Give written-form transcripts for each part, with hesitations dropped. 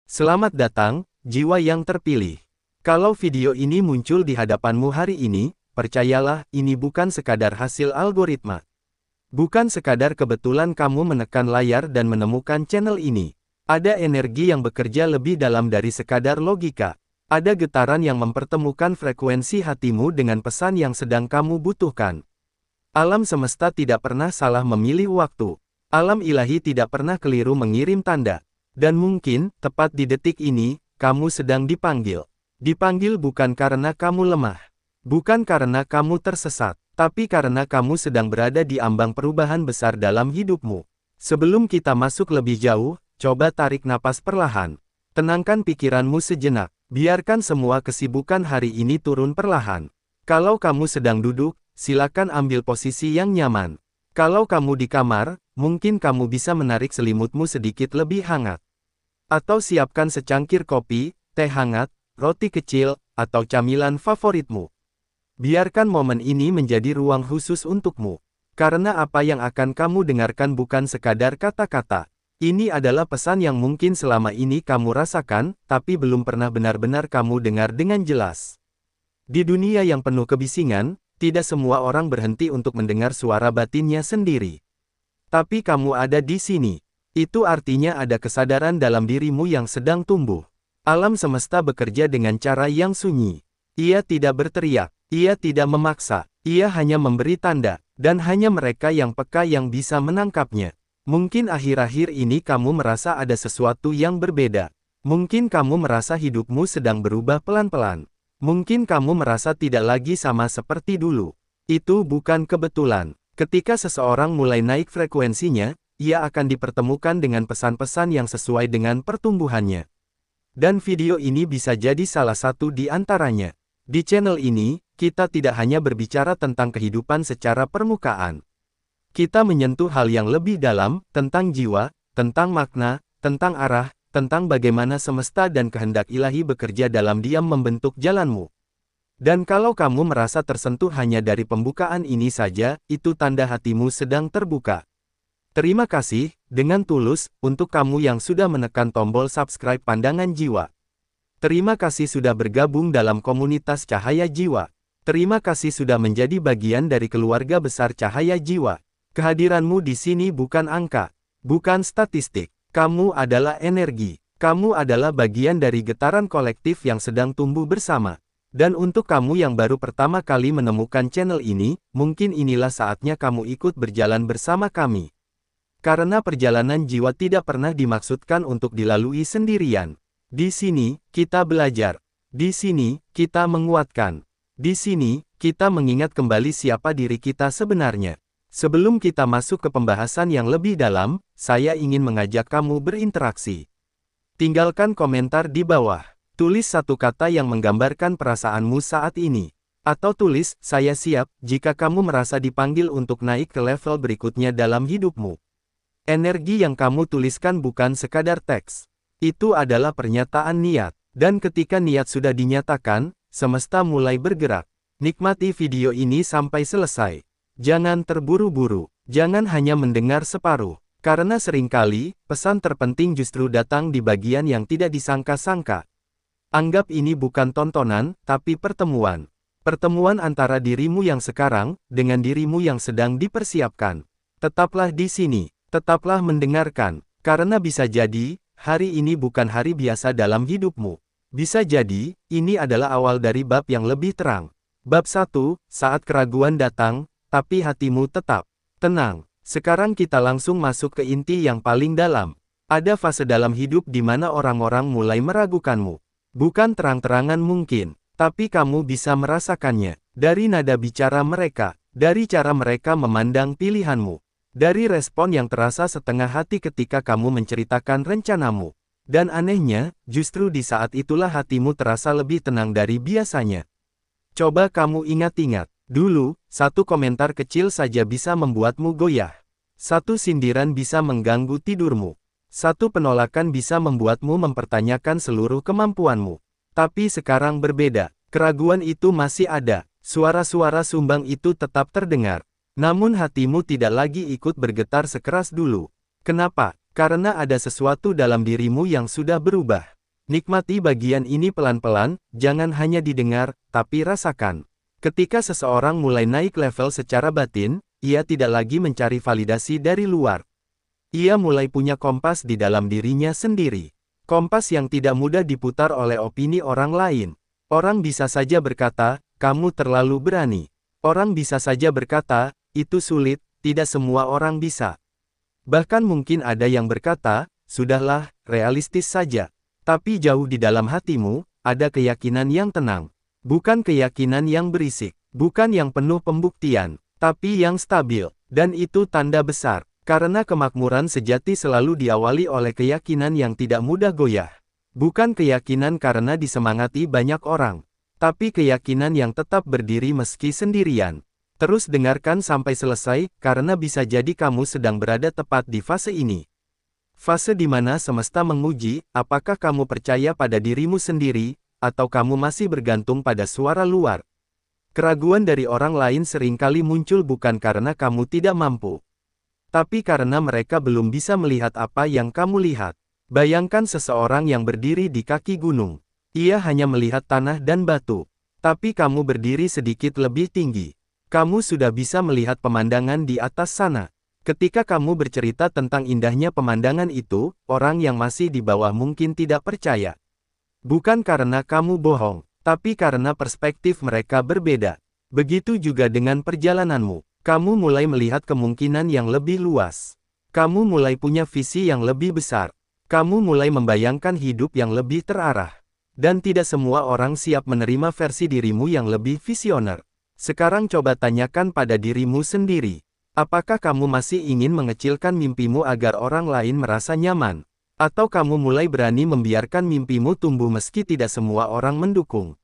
Selamat datang, jiwa yang terpilih. Kalau video ini muncul di hadapanmu hari ini, percayalah, ini bukan sekadar hasil algoritma. Bukan sekadar kebetulan kamu menekan layar dan menemukan channel ini. Ada energi yang bekerja lebih dalam dari sekadar logika. Ada getaran yang mempertemukan frekuensi hatimu dengan pesan yang sedang kamu butuhkan. Alam semesta tidak pernah salah memilih waktu. Alam ilahi tidak pernah keliru mengirim tanda. Dan mungkin, tepat di detik ini, kamu sedang dipanggil. Dipanggil bukan karena kamu lemah. Bukan karena kamu tersesat. Tapi karena kamu sedang berada di ambang perubahan besar dalam hidupmu. Sebelum kita masuk lebih jauh, coba tarik napas perlahan. Tenangkan pikiranmu sejenak. Biarkan semua kesibukan hari ini turun perlahan. Kalau kamu sedang duduk, silakan ambil posisi yang nyaman. Kalau kamu di kamar, mungkin kamu bisa menarik selimutmu sedikit lebih hangat. Atau siapkan secangkir kopi, teh hangat, roti kecil, atau camilan favoritmu. Biarkan momen ini menjadi ruang khusus untukmu. Karena apa yang akan kamu dengarkan bukan sekadar kata-kata. Ini adalah pesan yang mungkin selama ini kamu rasakan, tapi belum pernah benar-benar kamu dengar dengan jelas. Di dunia yang penuh kebisingan, tidak semua orang berhenti untuk mendengar suara batinnya sendiri. Tapi kamu ada di sini. Itu artinya ada kesadaran dalam dirimu yang sedang tumbuh. Alam semesta bekerja dengan cara yang sunyi. Ia tidak berteriak, ia tidak memaksa, ia hanya memberi tanda, dan hanya mereka yang peka yang bisa menangkapnya. Mungkin akhir-akhir ini kamu merasa ada sesuatu yang berbeda. Mungkin kamu merasa hidupmu sedang berubah pelan-pelan. Mungkin kamu merasa tidak lagi sama seperti dulu. Itu bukan kebetulan. Ketika seseorang mulai naik frekuensinya, ia akan dipertemukan dengan pesan-pesan yang sesuai dengan pertumbuhannya. Dan video ini bisa jadi salah satu di antaranya. Di channel ini, kita tidak hanya berbicara tentang kehidupan secara permukaan. Kita menyentuh hal yang lebih dalam, tentang jiwa, tentang makna, tentang arah, tentang bagaimana semesta dan kehendak ilahi bekerja dalam diam membentuk jalanmu. Dan kalau kamu merasa tersentuh hanya dari pembukaan ini saja, itu tanda hatimu sedang terbuka. Terima kasih, dengan tulus, untuk kamu yang sudah menekan tombol subscribe Pandangan Jiwa. Terima kasih sudah bergabung dalam komunitas Cahaya Jiwa. Terima kasih sudah menjadi bagian dari keluarga besar Cahaya Jiwa. Kehadiranmu di sini bukan angka, bukan statistik. Kamu adalah energi. Kamu adalah bagian dari getaran kolektif yang sedang tumbuh bersama. Dan untuk kamu yang baru pertama kali menemukan channel ini, mungkin inilah saatnya kamu ikut berjalan bersama kami. Karena perjalanan jiwa tidak pernah dimaksudkan untuk dilalui sendirian. Di sini, kita belajar. Di sini, kita menguatkan. Di sini, kita mengingat kembali siapa diri kita sebenarnya. Sebelum kita masuk ke pembahasan yang lebih dalam, saya ingin mengajak kamu berinteraksi. Tinggalkan komentar di bawah. Tulis satu kata yang menggambarkan perasaanmu saat ini. Atau tulis, saya siap, jika kamu merasa dipanggil untuk naik ke level berikutnya dalam hidupmu. Energi yang kamu tuliskan bukan sekadar teks. Itu adalah pernyataan niat. Dan ketika niat sudah dinyatakan, semesta mulai bergerak. Nikmati video ini sampai selesai. Jangan terburu-buru. Jangan hanya mendengar separuh. Karena seringkali, pesan terpenting justru datang di bagian yang tidak disangka-sangka. Anggap ini bukan tontonan, tapi pertemuan. Pertemuan antara dirimu yang sekarang, dengan dirimu yang sedang dipersiapkan. Tetaplah di sini. Tetaplah mendengarkan, karena bisa jadi, hari ini bukan hari biasa dalam hidupmu. Bisa jadi, ini adalah awal dari bab yang lebih terang. Bab 1, saat keraguan datang, tapi hatimu tetap tenang. Sekarang kita langsung masuk ke inti yang paling dalam. Ada fase dalam hidup di mana orang-orang mulai meragukanmu. Bukan terang-terangan mungkin, tapi kamu bisa merasakannya. Dari nada bicara mereka, dari cara mereka memandang pilihanmu. Dari respon yang terasa setengah hati ketika kamu menceritakan rencanamu. Dan anehnya, justru di saat itulah hatimu terasa lebih tenang dari biasanya. Coba kamu ingat-ingat, dulu, satu komentar kecil saja bisa membuatmu goyah. Satu sindiran bisa mengganggu tidurmu. Satu penolakan bisa membuatmu mempertanyakan seluruh kemampuanmu. Tapi sekarang berbeda, keraguan itu masih ada, suara-suara sumbang itu tetap terdengar. Namun hatimu tidak lagi ikut bergetar sekeras dulu. Kenapa? Karena ada sesuatu dalam dirimu yang sudah berubah. Nikmati bagian ini pelan-pelan, jangan hanya didengar, tapi rasakan. Ketika seseorang mulai naik level secara batin, ia tidak lagi mencari validasi dari luar. Ia mulai punya kompas di dalam dirinya sendiri. Kompas yang tidak mudah diputar oleh opini orang lain. Orang bisa saja berkata, kamu terlalu berani. Orang bisa saja berkata, itu sulit, tidak semua orang bisa. Bahkan mungkin ada yang berkata, sudahlah, realistis saja. Tapi jauh di dalam hatimu, ada keyakinan yang tenang. Bukan keyakinan yang berisik, bukan yang penuh pembuktian, tapi yang stabil. Dan itu tanda besar, karena kemakmuran sejati selalu diawali oleh keyakinan yang tidak mudah goyah. Bukan keyakinan karena disemangati banyak orang, tapi keyakinan yang tetap berdiri meski sendirian. Terus dengarkan sampai selesai, karena bisa jadi kamu sedang berada tepat di fase ini. Fase di mana semesta menguji, apakah kamu percaya pada dirimu sendiri, atau kamu masih bergantung pada suara luar. Keraguan dari orang lain seringkali muncul bukan karena kamu tidak mampu, tapi karena mereka belum bisa melihat apa yang kamu lihat. Bayangkan seseorang yang berdiri di kaki gunung. Ia hanya melihat tanah dan batu. Tapi kamu berdiri sedikit lebih tinggi. Kamu sudah bisa melihat pemandangan di atas sana. Ketika kamu bercerita tentang indahnya pemandangan itu, orang yang masih di bawah mungkin tidak percaya. Bukan karena kamu bohong, tapi karena perspektif mereka berbeda. Begitu juga dengan perjalananmu. Kamu mulai melihat kemungkinan yang lebih luas. Kamu mulai punya visi yang lebih besar. Kamu mulai membayangkan hidup yang lebih terarah. Dan tidak semua orang siap menerima versi dirimu yang lebih visioner. Sekarang coba tanyakan pada dirimu sendiri. Apakah kamu masih ingin mengecilkan mimpimu agar orang lain merasa nyaman? Atau kamu mulai berani membiarkan mimpimu tumbuh meski tidak semua orang mendukung?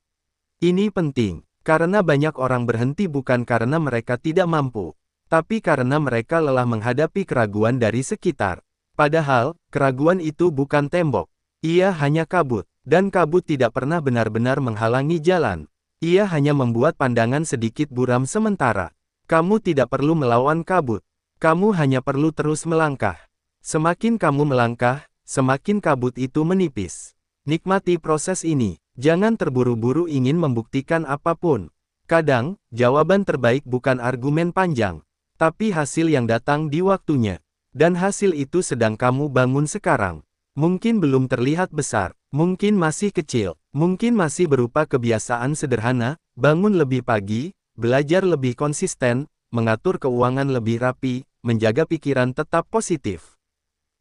Ini penting, karena banyak orang berhenti bukan karena mereka tidak mampu, tapi karena mereka lelah menghadapi keraguan dari sekitar. Padahal, keraguan itu bukan tembok. Ia hanya kabut, dan kabut tidak pernah benar-benar menghalangi jalan. Ia hanya membuat pandangan sedikit buram sementara. Kamu tidak perlu melawan kabut. Kamu hanya perlu terus melangkah. Semakin kamu melangkah, semakin kabut itu menipis. Nikmati proses ini. Jangan terburu-buru ingin membuktikan apapun. Kadang, jawaban terbaik bukan argumen panjang, tapi hasil yang datang di waktunya. Dan hasil itu sedang kamu bangun sekarang. Mungkin belum terlihat besar, mungkin masih kecil, mungkin masih berupa kebiasaan sederhana, bangun lebih pagi, belajar lebih konsisten, mengatur keuangan lebih rapi, menjaga pikiran tetap positif.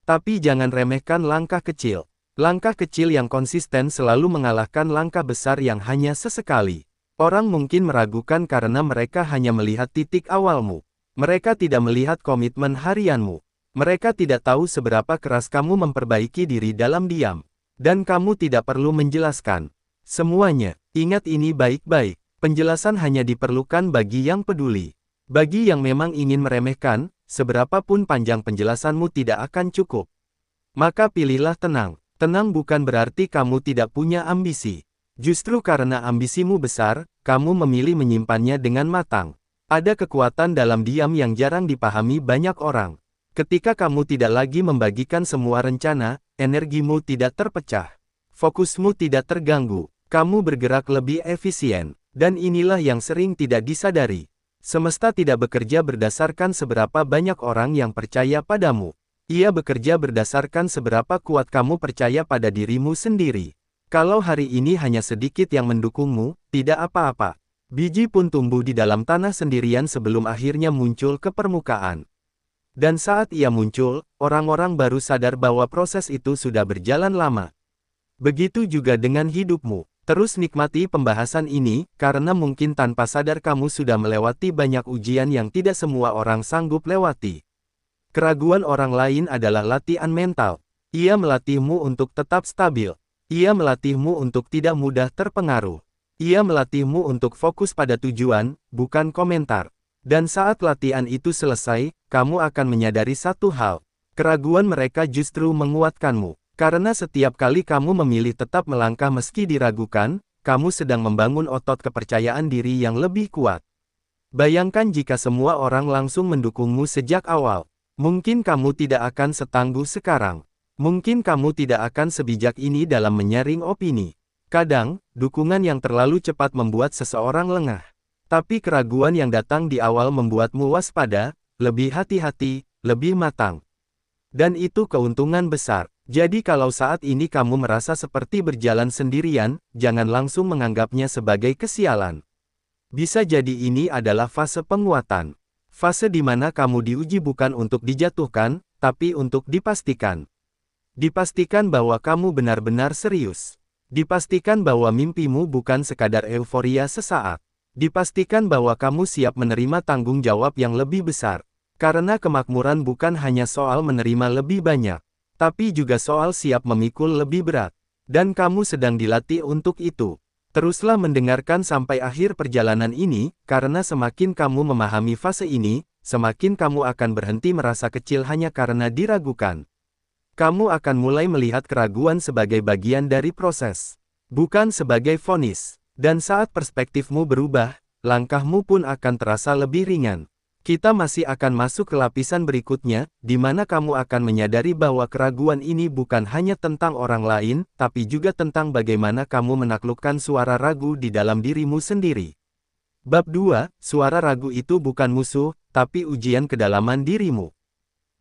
Tapi jangan remehkan langkah kecil. Langkah kecil yang konsisten selalu mengalahkan langkah besar yang hanya sesekali. Orang mungkin meragukan karena mereka hanya melihat titik awalmu. Mereka tidak melihat komitmen harianmu. Mereka tidak tahu seberapa keras kamu memperbaiki diri dalam diam. Dan kamu tidak perlu menjelaskan semuanya. Ingat ini baik-baik. Penjelasan hanya diperlukan bagi yang peduli. Bagi yang memang ingin meremehkan, seberapapun panjang penjelasanmu tidak akan cukup. Maka pilihlah tenang. Tenang bukan berarti kamu tidak punya ambisi. Justru karena ambisimu besar, kamu memilih menyimpannya dengan matang. Ada kekuatan dalam diam yang jarang dipahami banyak orang. Ketika kamu tidak lagi membagikan semua rencana, energimu tidak terpecah. Fokusmu tidak terganggu. Kamu bergerak lebih efisien. Dan inilah yang sering tidak disadari. Semesta tidak bekerja berdasarkan seberapa banyak orang yang percaya padamu. Ia bekerja berdasarkan seberapa kuat kamu percaya pada dirimu sendiri. Kalau hari ini hanya sedikit yang mendukungmu, tidak apa-apa. Biji pun tumbuh di dalam tanah sendirian sebelum akhirnya muncul ke permukaan. Dan saat ia muncul, orang-orang baru sadar bahwa proses itu sudah berjalan lama. Begitu juga dengan hidupmu. Terus nikmati pembahasan ini, karena mungkin tanpa sadar kamu sudah melewati banyak ujian yang tidak semua orang sanggup lewati. Keraguan orang lain adalah latihan mental. Ia melatihmu untuk tetap stabil. Ia melatihmu untuk tidak mudah terpengaruh. Ia melatihmu untuk fokus pada tujuan, bukan komentar. Dan saat latihan itu selesai, kamu akan menyadari satu hal. Keraguan mereka justru menguatkanmu. Karena setiap kali kamu memilih tetap melangkah meski diragukan, kamu sedang membangun otot kepercayaan diri yang lebih kuat. Bayangkan jika semua orang langsung mendukungmu sejak awal. Mungkin kamu tidak akan setangguh sekarang. Mungkin kamu tidak akan sebijak ini dalam menyaring opini. Kadang, dukungan yang terlalu cepat membuat seseorang lengah. Tapi keraguan yang datang di awal membuatmu waspada, lebih hati-hati, lebih matang. Dan itu keuntungan besar. Jadi kalau saat ini kamu merasa seperti berjalan sendirian, jangan langsung menganggapnya sebagai kesialan. Bisa jadi ini adalah fase penguatan. Fase di mana kamu diuji bukan untuk dijatuhkan, tapi untuk dipastikan. Dipastikan bahwa kamu benar-benar serius. Dipastikan bahwa mimpimu bukan sekadar euforia sesaat. Dipastikan bahwa kamu siap menerima tanggung jawab yang lebih besar. Karena kemakmuran bukan hanya soal menerima lebih banyak, tapi juga soal siap memikul lebih berat. Dan kamu sedang dilatih untuk itu. Teruslah mendengarkan sampai akhir perjalanan ini, karena semakin kamu memahami fase ini, semakin kamu akan berhenti merasa kecil hanya karena diragukan. Kamu akan mulai melihat keraguan sebagai bagian dari proses, bukan sebagai vonis. Dan saat perspektifmu berubah, langkahmu pun akan terasa lebih ringan. Kita masih akan masuk ke lapisan berikutnya, di mana kamu akan menyadari bahwa keraguan ini bukan hanya tentang orang lain, tapi juga tentang bagaimana kamu menaklukkan suara ragu di dalam dirimu sendiri. Bab 2, suara ragu itu bukan musuh, tapi ujian kedalaman dirimu.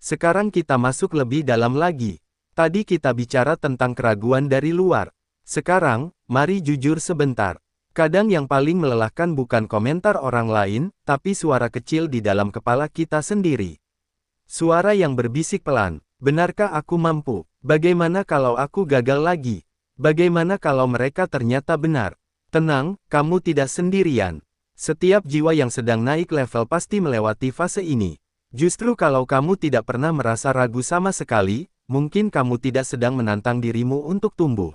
Sekarang kita masuk lebih dalam lagi. Tadi kita bicara tentang keraguan dari luar. Sekarang, mari jujur sebentar. Kadang yang paling melelahkan bukan komentar orang lain, tapi suara kecil di dalam kepala kita sendiri. Suara yang berbisik pelan, benarkah aku mampu? Bagaimana kalau aku gagal lagi? Bagaimana kalau mereka ternyata benar? Tenang, kamu tidak sendirian. Setiap jiwa yang sedang naik level pasti melewati fase ini. Justru kalau kamu tidak pernah merasa ragu sama sekali, mungkin kamu tidak sedang menantang dirimu untuk tumbuh.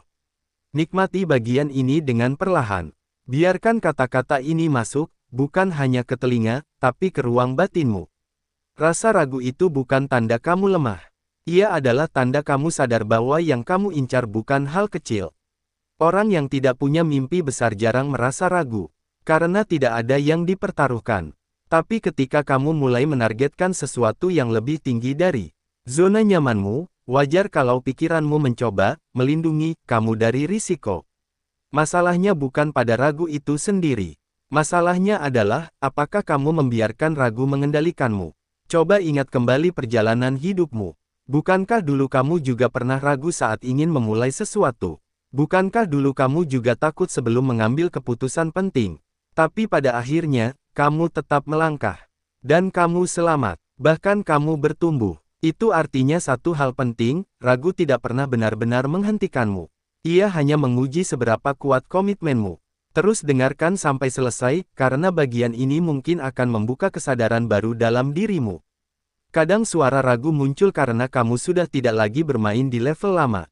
Nikmati bagian ini dengan perlahan. Biarkan kata-kata ini masuk, bukan hanya ke telinga, tapi ke ruang batinmu. Rasa ragu itu bukan tanda kamu lemah. Ia adalah tanda kamu sadar bahwa yang kamu incar bukan hal kecil. Orang yang tidak punya mimpi besar jarang merasa ragu, karena tidak ada yang dipertaruhkan. Tapi ketika kamu mulai menargetkan sesuatu yang lebih tinggi dari zona nyamanmu, wajar kalau pikiranmu mencoba melindungi kamu dari risiko. Masalahnya bukan pada ragu itu sendiri. Masalahnya adalah, apakah kamu membiarkan ragu mengendalikanmu? Coba ingat kembali perjalanan hidupmu. Bukankah dulu kamu juga pernah ragu saat ingin memulai sesuatu? Bukankah dulu kamu juga takut sebelum mengambil keputusan penting? Tapi pada akhirnya, kamu tetap melangkah. Dan kamu selamat. Bahkan kamu bertumbuh. Itu artinya satu hal penting, ragu tidak pernah benar-benar menghentikanmu. Ia hanya menguji seberapa kuat komitmenmu. Terus dengarkan sampai selesai, karena bagian ini mungkin akan membuka kesadaran baru dalam dirimu. Kadang suara ragu muncul karena kamu sudah tidak lagi bermain di level lama.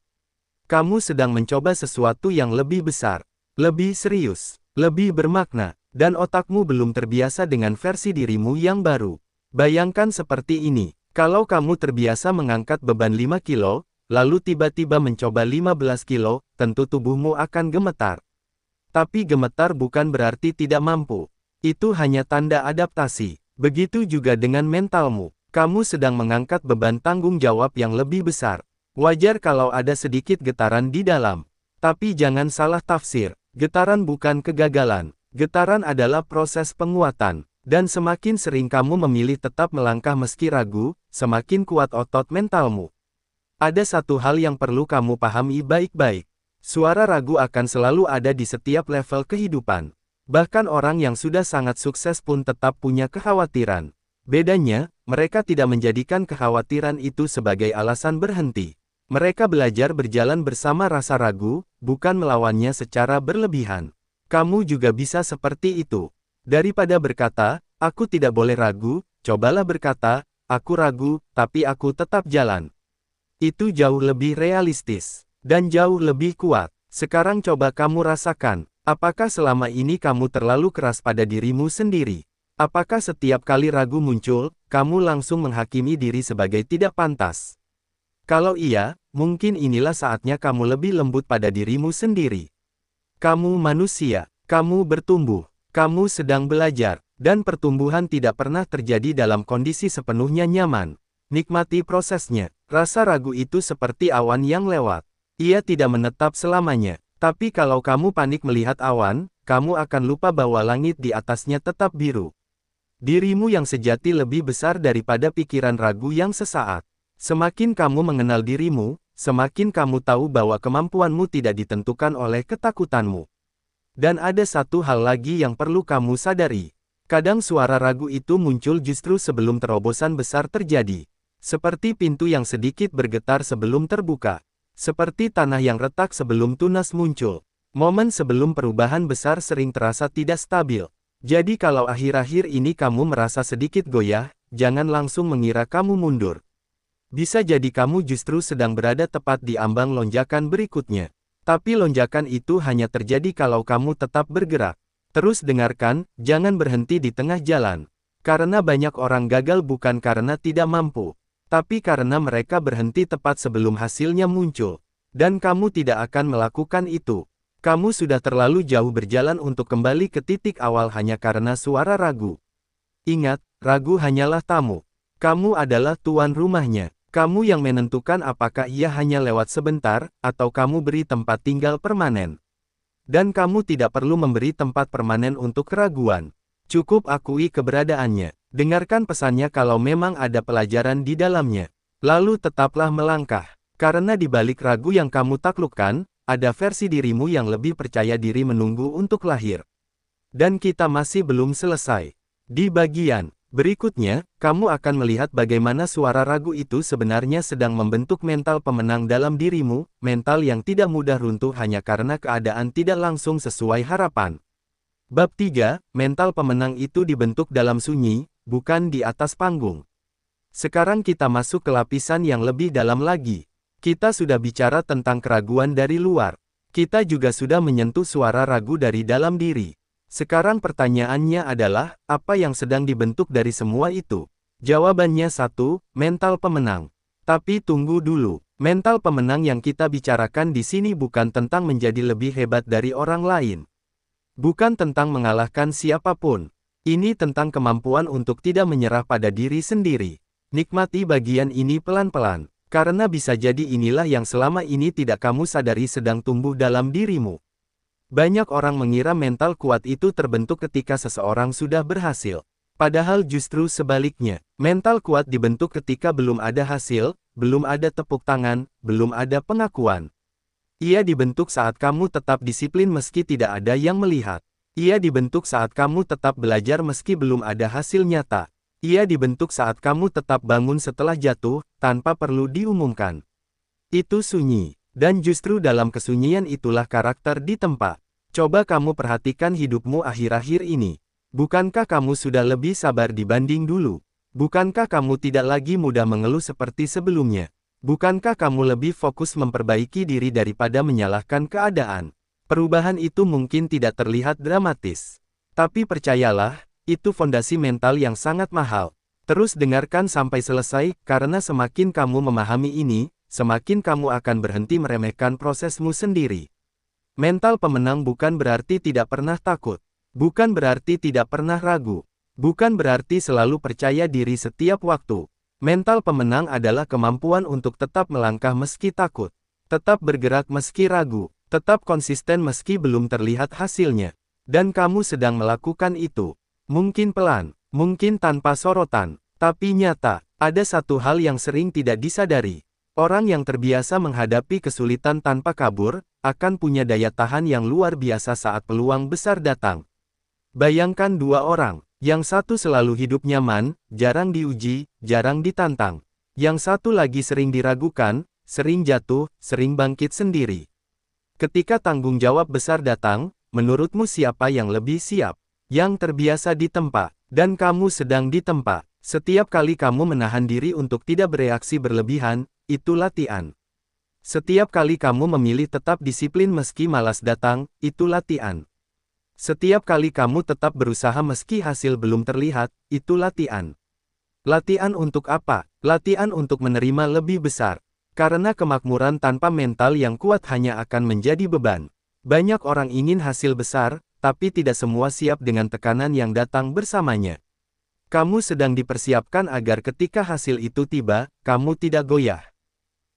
Kamu sedang mencoba sesuatu yang lebih besar, lebih serius, lebih bermakna. Dan otakmu belum terbiasa dengan versi dirimu yang baru. Bayangkan seperti ini, kalau kamu terbiasa mengangkat beban 5 kilo, lalu tiba-tiba mencoba 15 kilo, tentu tubuhmu akan gemetar. Tapi gemetar bukan berarti tidak mampu. Itu hanya tanda adaptasi. Begitu juga dengan mentalmu. Kamu sedang mengangkat beban tanggung jawab yang lebih besar. Wajar kalau ada sedikit getaran di dalam. Tapi jangan salah tafsir, getaran bukan kegagalan. Getaran adalah proses penguatan, dan semakin sering kamu memilih tetap melangkah meski ragu, semakin kuat otot mentalmu. Ada satu hal yang perlu kamu pahami baik-baik. Suara ragu akan selalu ada di setiap level kehidupan. Bahkan orang yang sudah sangat sukses pun tetap punya kekhawatiran. Bedanya, mereka tidak menjadikan kekhawatiran itu sebagai alasan berhenti. Mereka belajar berjalan bersama rasa ragu, bukan melawannya secara berlebihan. Kamu juga bisa seperti itu. Daripada berkata, aku tidak boleh ragu, cobalah berkata, aku ragu, tapi aku tetap jalan. Itu jauh lebih realistis, dan jauh lebih kuat. Sekarang coba kamu rasakan, apakah selama ini kamu terlalu keras pada dirimu sendiri? Apakah setiap kali ragu muncul, kamu langsung menghakimi diri sebagai tidak pantas? Kalau iya, mungkin inilah saatnya kamu lebih lembut pada dirimu sendiri. Kamu manusia, kamu bertumbuh, kamu sedang belajar, dan pertumbuhan tidak pernah terjadi dalam kondisi sepenuhnya nyaman. Nikmati prosesnya. Rasa ragu itu seperti awan yang lewat. Ia tidak menetap selamanya. Tapi kalau kamu panik melihat awan, kamu akan lupa bahwa langit di atasnya tetap biru. Dirimu yang sejati lebih besar daripada pikiran ragu yang sesaat. Semakin kamu mengenal dirimu, semakin kamu tahu bahwa kemampuanmu tidak ditentukan oleh ketakutanmu. Dan ada satu hal lagi yang perlu kamu sadari. Kadang suara ragu itu muncul justru sebelum terobosan besar terjadi. Seperti pintu yang sedikit bergetar sebelum terbuka. Seperti tanah yang retak sebelum tunas muncul. Momen sebelum perubahan besar sering terasa tidak stabil. Jadi kalau akhir-akhir ini kamu merasa sedikit goyah, jangan langsung mengira kamu mundur. Bisa jadi kamu justru sedang berada tepat di ambang lonjakan berikutnya. Tapi lonjakan itu hanya terjadi kalau kamu tetap bergerak. Terus dengarkan, jangan berhenti di tengah jalan. Karena banyak orang gagal bukan karena tidak mampu, tapi karena mereka berhenti tepat sebelum hasilnya muncul. Dan kamu tidak akan melakukan itu. Kamu sudah terlalu jauh berjalan untuk kembali ke titik awal hanya karena suara ragu. Ingat, ragu hanyalah tamu. Kamu adalah tuan rumahnya. Kamu yang menentukan apakah ia hanya lewat sebentar, atau kamu beri tempat tinggal permanen. Dan kamu tidak perlu memberi tempat permanen untuk keraguan. Cukup akui keberadaannya. Dengarkan pesannya kalau memang ada pelajaran di dalamnya. Lalu tetaplah melangkah. Karena di balik ragu yang kamu taklukkan, ada versi dirimu yang lebih percaya diri menunggu untuk lahir. Dan kita masih belum selesai. Di bagian berikutnya, kamu akan melihat bagaimana suara ragu itu sebenarnya sedang membentuk mental pemenang dalam dirimu, mental yang tidak mudah runtuh hanya karena keadaan tidak langsung sesuai harapan. Bab 3, mental pemenang itu dibentuk dalam sunyi, bukan di atas panggung. Sekarang kita masuk ke lapisan yang lebih dalam lagi. Kita sudah bicara tentang keraguan dari luar. Kita juga sudah menyentuh suara ragu dari dalam diri. Sekarang pertanyaannya adalah, apa yang sedang dibentuk dari semua itu? Jawabannya satu, mental pemenang. Tapi tunggu dulu, mental pemenang yang kita bicarakan di sini bukan tentang menjadi lebih hebat dari orang lain. Bukan tentang mengalahkan siapapun. Ini tentang kemampuan untuk tidak menyerah pada diri sendiri. Nikmati bagian ini pelan-pelan, karena bisa jadi inilah yang selama ini tidak kamu sadari sedang tumbuh dalam dirimu. Banyak orang mengira mental kuat itu terbentuk ketika seseorang sudah berhasil. Padahal justru sebaliknya, mental kuat dibentuk ketika belum ada hasil, belum ada tepuk tangan, belum ada pengakuan. Ia dibentuk saat kamu tetap disiplin meski tidak ada yang melihat. Ia dibentuk saat kamu tetap belajar meski belum ada hasil nyata. Ia dibentuk saat kamu tetap bangun setelah jatuh, tanpa perlu diumumkan. Itu sunyi. Dan justru dalam kesunyian itulah karakter ditempa. Coba kamu perhatikan hidupmu akhir-akhir ini. Bukankah kamu sudah lebih sabar dibanding dulu? Bukankah kamu tidak lagi mudah mengeluh seperti sebelumnya? Bukankah kamu lebih fokus memperbaiki diri daripada menyalahkan keadaan? Perubahan itu mungkin tidak terlihat dramatis. Tapi percayalah, itu fondasi mental yang sangat mahal. Terus dengarkan sampai selesai, karena semakin kamu memahami ini, semakin kamu akan berhenti meremehkan prosesmu sendiri. Mental pemenang bukan berarti tidak pernah takut. Bukan berarti tidak pernah ragu. Bukan berarti selalu percaya diri setiap waktu. Mental pemenang adalah kemampuan untuk tetap melangkah meski takut. Tetap bergerak meski ragu. Tetap konsisten meski belum terlihat hasilnya. Dan kamu sedang melakukan itu. Mungkin pelan, mungkin tanpa sorotan, tapi nyata. Ada satu hal yang sering tidak disadari. Orang yang terbiasa menghadapi kesulitan tanpa kabur, akan punya daya tahan yang luar biasa saat peluang besar datang. Bayangkan dua orang, yang satu selalu hidup nyaman, jarang diuji, jarang ditantang. Yang satu lagi sering diragukan, sering jatuh, sering bangkit sendiri. Ketika tanggung jawab besar datang, menurutmu siapa yang lebih siap? Yang terbiasa ditempa, dan kamu sedang ditempa. Setiap kali kamu menahan diri untuk tidak bereaksi berlebihan, itu latihan. Setiap kali kamu memilih tetap disiplin meski malas datang, itu latihan. Setiap kali kamu tetap berusaha meski hasil belum terlihat, itu latihan. Latihan untuk apa? Latihan untuk menerima lebih besar. Karena kemakmuran tanpa mental yang kuat hanya akan menjadi beban. Banyak orang ingin hasil besar, tapi tidak semua siap dengan tekanan yang datang bersamanya. Kamu sedang dipersiapkan agar ketika hasil itu tiba, kamu tidak goyah.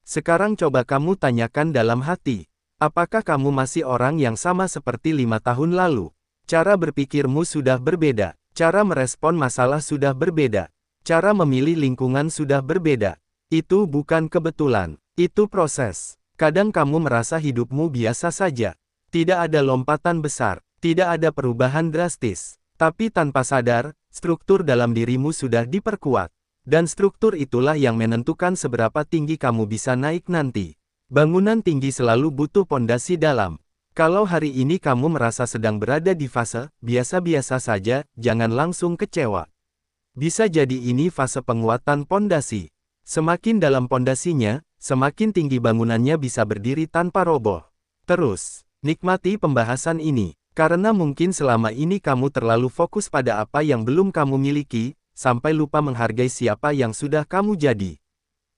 Sekarang coba kamu tanyakan dalam hati, apakah kamu masih orang yang sama seperti 5 tahun lalu? Cara berpikirmu sudah berbeda, cara merespon masalah sudah berbeda, cara memilih lingkungan sudah berbeda. Itu bukan kebetulan, itu proses. Kadang kamu merasa hidupmu biasa saja. Tidak ada lompatan besar, tidak ada perubahan drastis. Tapi tanpa sadar, struktur dalam dirimu sudah diperkuat. Dan struktur itulah yang menentukan seberapa tinggi kamu bisa naik nanti. Bangunan tinggi selalu butuh pondasi dalam. Kalau hari ini kamu merasa sedang berada di fase biasa-biasa saja, jangan langsung kecewa. Bisa jadi ini fase penguatan pondasi. Semakin dalam pondasinya, semakin tinggi bangunannya bisa berdiri tanpa roboh. Terus, nikmati pembahasan ini. Karena mungkin selama ini kamu terlalu fokus pada apa yang belum kamu miliki, sampai lupa menghargai siapa yang sudah kamu jadi.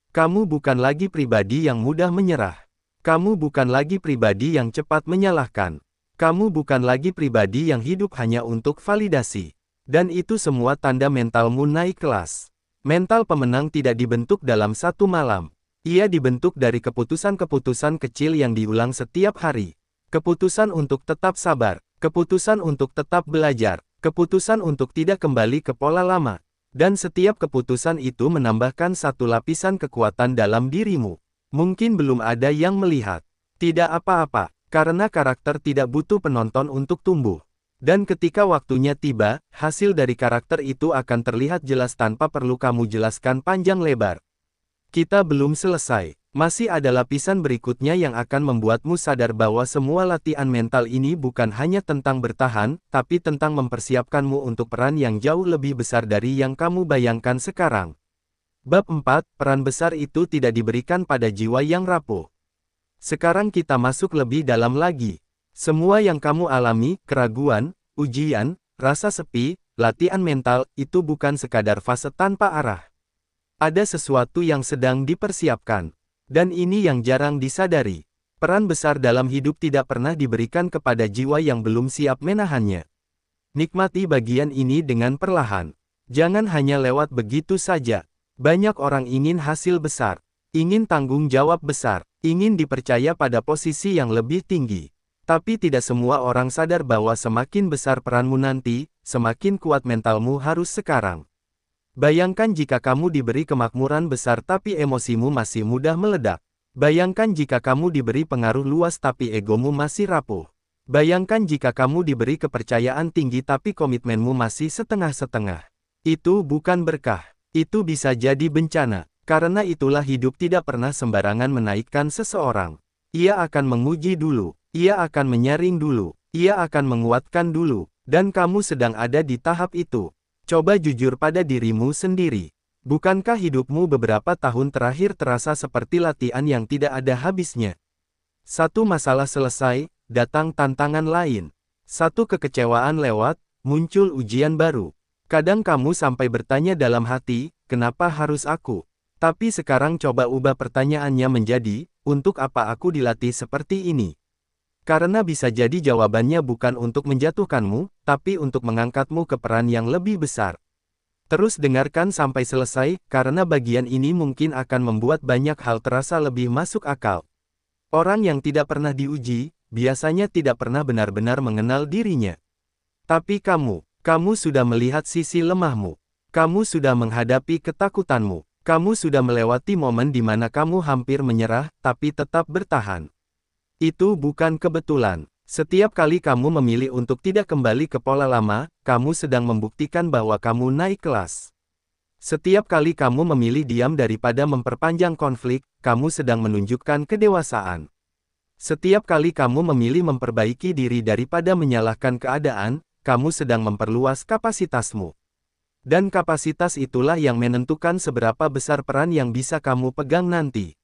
Kamu bukan lagi pribadi yang mudah menyerah. Kamu bukan lagi pribadi yang cepat menyalahkan. Kamu bukan lagi pribadi yang hidup hanya untuk validasi. Dan itu semua tanda mentalmu naik kelas. Mental pemenang tidak dibentuk dalam satu malam. Ia dibentuk dari keputusan-keputusan kecil yang diulang setiap hari. Keputusan untuk tetap sabar, keputusan untuk tetap belajar, keputusan untuk tidak kembali ke pola lama. Dan setiap keputusan itu menambahkan satu lapisan kekuatan dalam dirimu. Mungkin belum ada yang melihat. Tidak apa-apa, karena karakter tidak butuh penonton untuk tumbuh. Dan ketika waktunya tiba, hasil dari karakter itu akan terlihat jelas tanpa perlu kamu jelaskan panjang lebar. Kita belum selesai. Masih ada lapisan berikutnya yang akan membuatmu sadar bahwa semua latihan mental ini bukan hanya tentang bertahan, tapi tentang mempersiapkanmu untuk peran yang jauh lebih besar dari yang kamu bayangkan sekarang. Bab 4, peran besar itu tidak diberikan pada jiwa yang rapuh. Sekarang kita masuk lebih dalam lagi. Semua yang kamu alami, keraguan, ujian, rasa sepi, latihan mental, itu bukan sekadar fase tanpa arah. Ada sesuatu yang sedang dipersiapkan. Dan ini yang jarang disadari. Peran besar dalam hidup tidak pernah diberikan kepada jiwa yang belum siap menahannya. Nikmati bagian ini dengan perlahan. Jangan hanya lewat begitu saja. Banyak orang ingin hasil besar, ingin tanggung jawab besar, ingin dipercaya pada posisi yang lebih tinggi. Tapi tidak semua orang sadar bahwa semakin besar peranmu nanti, semakin kuat mentalmu harus sekarang. Bayangkan jika kamu diberi kemakmuran besar tapi emosimu masih mudah meledak. Bayangkan jika kamu diberi pengaruh luas tapi egomu masih rapuh. Bayangkan jika kamu diberi kepercayaan tinggi tapi komitmenmu masih setengah-setengah. Itu bukan berkah. Itu bisa jadi bencana. Karena itulah hidup tidak pernah sembarangan menaikkan seseorang. Ia akan menguji dulu. Ia akan menyaring dulu. Ia akan menguatkan dulu. Dan kamu sedang ada di tahap itu. Coba jujur pada dirimu sendiri. Bukankah hidupmu beberapa tahun terakhir terasa seperti latihan yang tidak ada habisnya? Satu masalah selesai, datang tantangan lain. Satu kekecewaan lewat, muncul ujian baru. Kadang kamu sampai bertanya dalam hati, kenapa harus aku? Tapi sekarang coba ubah pertanyaannya menjadi, untuk apa aku dilatih seperti ini? Karena bisa jadi jawabannya bukan untuk menjatuhkanmu, tapi untuk mengangkatmu ke peran yang lebih besar. Terus dengarkan sampai selesai, karena bagian ini mungkin akan membuat banyak hal terasa lebih masuk akal. Orang yang tidak pernah diuji, biasanya tidak pernah benar-benar mengenal dirinya. Tapi kamu sudah melihat sisi lemahmu. Kamu sudah menghadapi ketakutanmu. Kamu sudah melewati momen di mana kamu hampir menyerah, tapi tetap bertahan. Itu bukan kebetulan. Setiap kali kamu memilih untuk tidak kembali ke pola lama, kamu sedang membuktikan bahwa kamu naik kelas. Setiap kali kamu memilih diam daripada memperpanjang konflik, kamu sedang menunjukkan kedewasaan. Setiap kali kamu memilih memperbaiki diri daripada menyalahkan keadaan, kamu sedang memperluas kapasitasmu. Dan kapasitas itulah yang menentukan seberapa besar peran yang bisa kamu pegang nanti.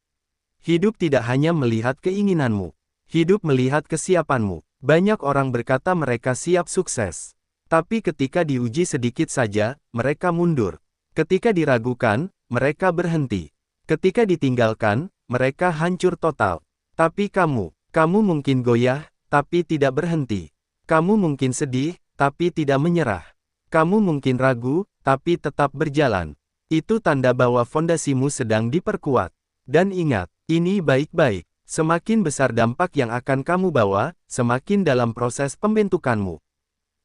Hidup tidak hanya melihat keinginanmu. Hidup melihat kesiapanmu. Banyak orang berkata mereka siap sukses. Tapi ketika diuji sedikit saja, mereka mundur. Ketika diragukan, mereka berhenti. Ketika ditinggalkan, mereka hancur total. Tapi kamu mungkin goyah, tapi tidak berhenti. Kamu mungkin sedih, tapi tidak menyerah. Kamu mungkin ragu, tapi tetap berjalan. Itu tanda bahwa fondasimu sedang diperkuat. Dan ingat, ini baik-baik. Semakin besar dampak yang akan kamu bawa, semakin dalam proses pembentukanmu.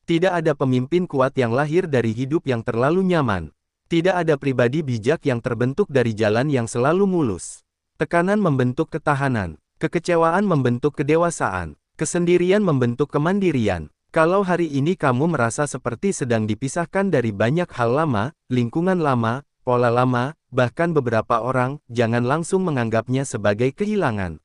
Tidak ada pemimpin kuat yang lahir dari hidup yang terlalu nyaman. Tidak ada pribadi bijak yang terbentuk dari jalan yang selalu mulus. Tekanan membentuk ketahanan, kekecewaan membentuk kedewasaan, kesendirian membentuk kemandirian. Kalau hari ini kamu merasa seperti sedang dipisahkan dari banyak hal lama, lingkungan lama, pola lama, bahkan beberapa orang, jangan langsung menganggapnya sebagai kehilangan.